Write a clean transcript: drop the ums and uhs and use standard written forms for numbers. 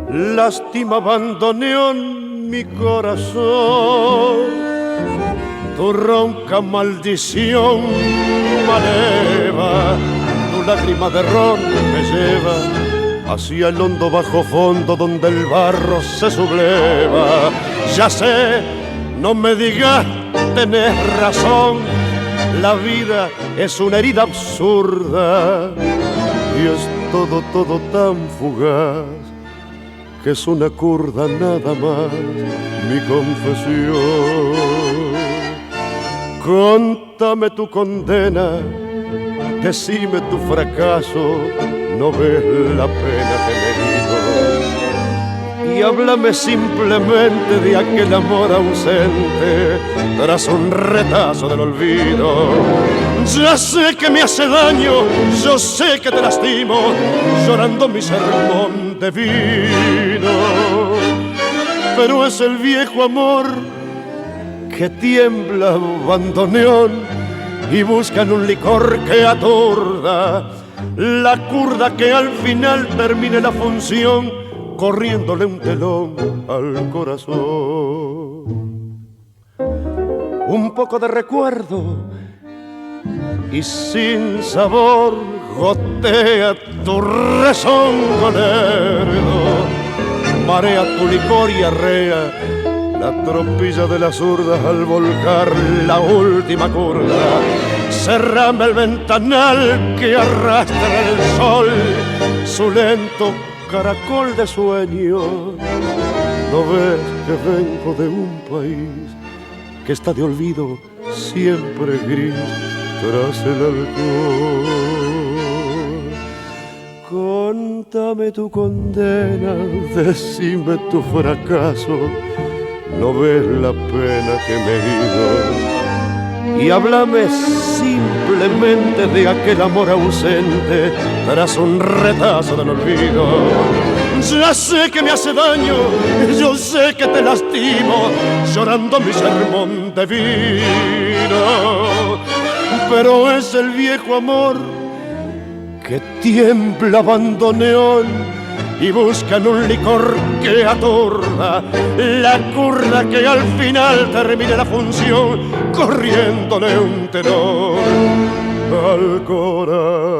Lástima bandoneón mi corazón, tu ronca maldición maleva, tu lágrima de ron me lleva hacia el hondo bajo fondo donde el barro se subleva. Ya sé, no me digas, tenés razón, la vida es una herida absurda y es todo, todo tan fugaz que es una curda nada más mi confesión. Contame tu condena, decime tu fracaso, no ves la pena que me digo, y háblame simplemente de aquel amor ausente tras un retazo del olvido. Ya sé que me hace daño, yo sé que te lastimo, llorando mi sermón de vino, pero es el viejo amor que tiembla bandoneón y buscan un licor que aturda la curda que al final termine la función corriéndole un telón al corazón. Un poco de recuerdo y sin sabor gotea tu rezongo lerdo, marea tu licor y arrea la tropilla de las zurdas al volcar la última curva. Cerrame el ventanal que arrastra el sol, su lento caracol de sueño. ¿No ves que vengo de un país que está de olvido siempre gris tras el alcohol? Contame tu condena, decime tu fracaso, no ves la pena que me dio, y háblame simplemente de aquel amor ausente tras un retazo del olvido. Ya sé que me hace daño, yo sé que te lastimo, llorando mi sermón de vino, pero es el viejo amor que tiembla bandoneón y buscan un licor que aturda la curda que al final termine la función corriéndole un telón al corazón.